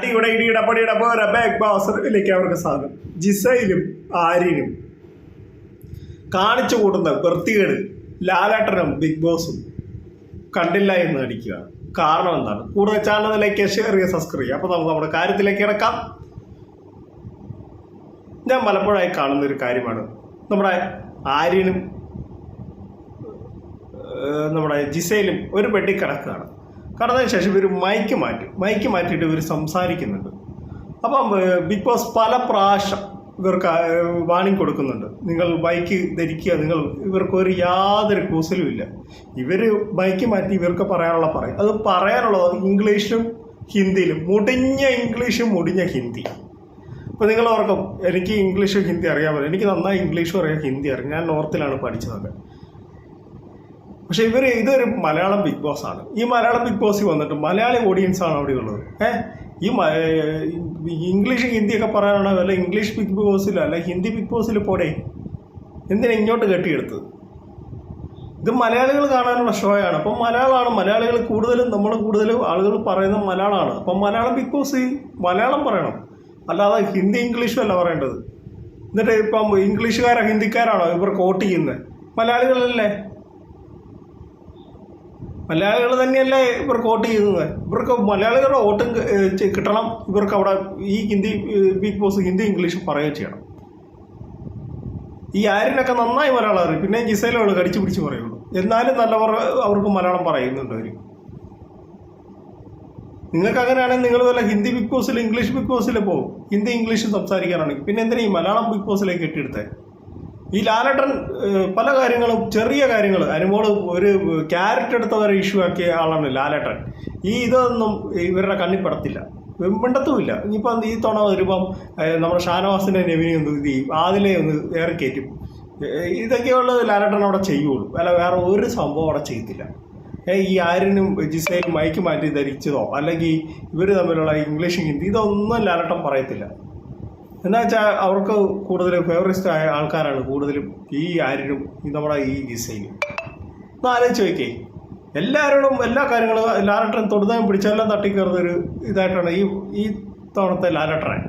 അടിയുടെ ഇടിയുടെ പടിയുടെ പോലെ ബിഗ് ബോസിലേക്ക് അവർക്ക് സാധനം. ജിസയിലും ആര്യനും കാണിച്ചു കൂട്ടുന്ന വൃത്തികേട് ലാലേട്ടനും ബിഗ് ബോസും കണ്ടില്ല എന്ന് നടിക്കുകയാണ്. കാരണം എന്താണ്? കൂടുതൽ ചാനലിലേക്ക് ഷെയർ ചെയ്യുക, സബ്സ്ക്രൈബ് ചെയ്യുക. അപ്പോൾ നമുക്ക് നമ്മുടെ കാര്യത്തിലേക്ക് കിടക്കാം. ഞാൻ പലപ്പോഴായി കാണുന്നൊരു കാര്യമാണ്, നമ്മുടെ ആര്യനും നമ്മുടെ ജിസയിലും ഒരു പെട്ടി കിടക്കുകയാണ്. കടന്നതിന് ശേഷം ഇവർ മൈക്ക് മാറ്റിയിട്ട് ഇവർ സംസാരിക്കുന്നുണ്ട്. അപ്പം ബിഗ് ബോസ് പല പ്രാവശ്യം ഇവർക്ക് വാണിംഗ് കൊടുക്കുന്നുണ്ട്, നിങ്ങൾ മൈക്ക് ധരിക്കുക, ഇവർക്കൊരു യാതൊരു കൂസലും ഇല്ല. ഇവർ മൈക്ക് മാറ്റി ഇവർക്ക് പറയാനുള്ള പറയും. അത് പറയാനുള്ളത് ഇംഗ്ലീഷിലും ഹിന്ദിയിലും, മുടിഞ്ഞ ഇംഗ്ലീഷും മുടിഞ്ഞ ഹിന്ദി. ഇപ്പോൾ നിങ്ങൾ ഓർക്കും, എനിക്ക് ഇംഗ്ലീഷും ഹിന്ദി അറിയാമല്ലോ, എനിക്ക് നന്നായി ഇംഗ്ലീഷും അറിയാം, ഹിന്ദി അറിയാം, ഞാൻ നോർത്തിലാണ് പഠിച്ചതൊക്കെ. പക്ഷെ ഇതൊരു മലയാളം ബിഗ് ബോസ് ആണ്. ഈ മലയാളം ബിഗ് ബോസിൽ വന്നിട്ട് മലയാളി ഓഡിയൻസ് ആണ് അവിടെ ഉള്ളത്. ഈ ഇംഗ്ലീഷ് ഹിന്ദിയൊക്കെ പറയാനാണോ അല്ല ഇംഗ്ലീഷ് ബിഗ് ബോസിലോ അല്ല ഹിന്ദി ബിഗ് ബോസിൽ പോടെ, എന്തിനാ ഇങ്ങോട്ട് കെട്ടിയെടുത്തത്? ഇത് മലയാളികൾ കാണാനുള്ള ഷോയാണ്. അപ്പം മലയാളമാണ്, മലയാളികൾ കൂടുതലും ആളുകൾ പറയുന്നത് മലയാളമാണ്. അപ്പം മലയാളം ബിഗ് ബോസ് മലയാളം പറയണം, അല്ലാതെ ഹിന്ദി ഇംഗ്ലീഷും അല്ല പറയേണ്ടത്. എന്നിട്ട് ഇപ്പം ഇംഗ്ലീഷുകാരോ ഹിന്ദിക്കാരാണോ ഇവർക്ക് വോട്ട് ചെയ്യുന്നത്? മലയാളികളല്ലേ, മലയാളികൾ തന്നെയല്ലേ ഇവർക്ക് വോട്ട് ചെയ്യുന്നത്. ഇവർക്ക് മലയാളികളുടെ വോട്ടും കിട്ടണം. ഇവർക്ക് അവിടെ ഈ ഹിന്ദി ബിഗ് ബോസ് ഹിന്ദി ഇംഗ്ലീഷും പറയുകയും ചെയ്യണം. ഈ ആര്യനൊക്കെ നന്നായി മലയാളം അറിയും, പിന്നെ ജിസയിലുള്ളൂ കടിച്ചു പിടിച്ച് പറയുള്ളൂ. എന്നാലും നല്ലവർ അവർക്ക് മലയാളം പറയുന്നുണ്ട് അവർ. നിങ്ങൾക്ക് അങ്ങനെയാണെങ്കിൽ നിങ്ങൾ വല്ല ഹിന്ദി ബിഗ് ബോസിൽ ഇംഗ്ലീഷ് ബിഗ് ബോസിൽ പോകും, ഹിന്ദി ഇംഗ്ലീഷും സംസാരിക്കാനാണെങ്കിൽ. പിന്നെ എന്തിനാ ഈ മലയാളം ബിഗ് ബോസിലേക്ക് കെട്ടിയെടുത്തേ? ഈ ലാലേട്ടൻ പല കാര്യങ്ങളും, ചെറിയ കാര്യങ്ങൾ, അനുമോള് ഒരു ക്യാരറ്റ് എടുത്ത വരെ ഇഷ്യൂ ആക്കിയ ആളാണ് ലാലേട്ടൻ. ഇതൊന്നും ഇവരുടെ കണ്ണിൽ പെടത്തില്ല, മിണ്ടത്തുമില്ല. ഇനിയിപ്പം ഈ തവണ വരുമ്പം നമ്മുടെ ഷാനവാസിൻ്റെ നെവിനെ ഒന്ന് ഇത് ചെയ്യും, ആദിലെ ഒന്ന് ഏറെ കയറ്റും. ഇതൊക്കെയുള്ളത് ലാലേട്ടൻ അവിടെ ചെയ്യുള്ളൂ, അല്ല വേറെ ഒരു സംഭവം അവിടെ ചെയ്യത്തില്ല. ഈ ആര്യനും ജിസയിലും മൈക്ക് മാറ്റി ധരിച്ചതോ അല്ലെങ്കിൽ ഇവർ തമ്മിലുള്ള ഇംഗ്ലീഷ് ഹിന്ദി ഇതൊന്നും ലാലേട്ടൻ പറയത്തില്ല. എന്താ വെച്ചാൽ അവർക്ക് കൂടുതൽ ഫേവറിസ്റ്റ് ആയ ആൾക്കാരാണ് കൂടുതലും ഈ ആര്യനും നമ്മുടെ ഈ ജിസയിലും. ഒന്ന് ആലോചിച്ച് നോക്കിയേ, എല്ലാവരോടും എല്ലാ കാര്യങ്ങളും ലാലേട്ടൻ തൊടുതാൻ പിടിച്ചെല്ലാം തട്ടിക്കയറുന്നൊരു ഇതായിട്ടാണ് ഈ തവണത്തെ ലാലേട്ടനെ.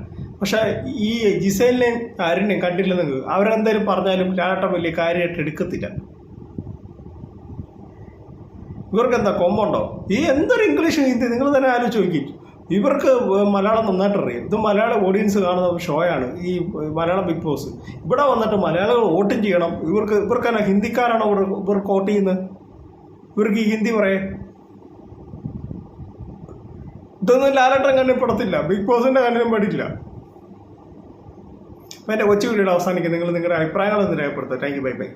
പക്ഷേ ഈ ജിസയിലിനെയും ആര്യനെയും കണ്ടില്ലെന്നെങ്കിൽ അവരെന്തായാലും പറഞ്ഞാലും ലാലേട്ടൻ വലിയ കാര്യമായിട്ട് എടുക്കത്തില്ല. ഇവർക്ക് എന്താ കൊമ്പുണ്ടോ? ഈ എന്തൊരു ഇംഗ്ലീഷ് ഹിന്ദി നിങ്ങൾ തന്നെ ആലോചിച്ച് നോക്കി. ഇവർക്ക് മലയാളം നന്നായിട്ട് അറിയാം. ഇത് മലയാളം ഓഡിയൻസ് കാണുന്ന ഷോയാണ് ഈ മലയാളം ബിഗ് ബോസ്. ഇവിടെ വന്നിട്ട് മലയാളികൾ വോട്ടും ചെയ്യണം. ഇവർക്കെന്നാ ഹിന്ദിക്കാരാണോ ഇവർക്ക് വോട്ട് ചെയ്യുന്നത്? ഇവർക്ക് ഈ ഹിന്ദി പറയേ? ഇതൊന്നും ലാലേട്ടൻ കണ്ണിൽ പെടത്തില്ല, ബിഗ് ബോസിൻ്റെ കണ്ണിലും പെടില്ല. അപ്പം എൻ്റെ കൊച്ചു വീഡിയോയുടെ അവസാനിക്കും. നിങ്ങൾ നിങ്ങളുടെ അഭിപ്രായങ്ങളൊന്ന് രേഖപ്പെടുത്തുക. Thank you, bye bye.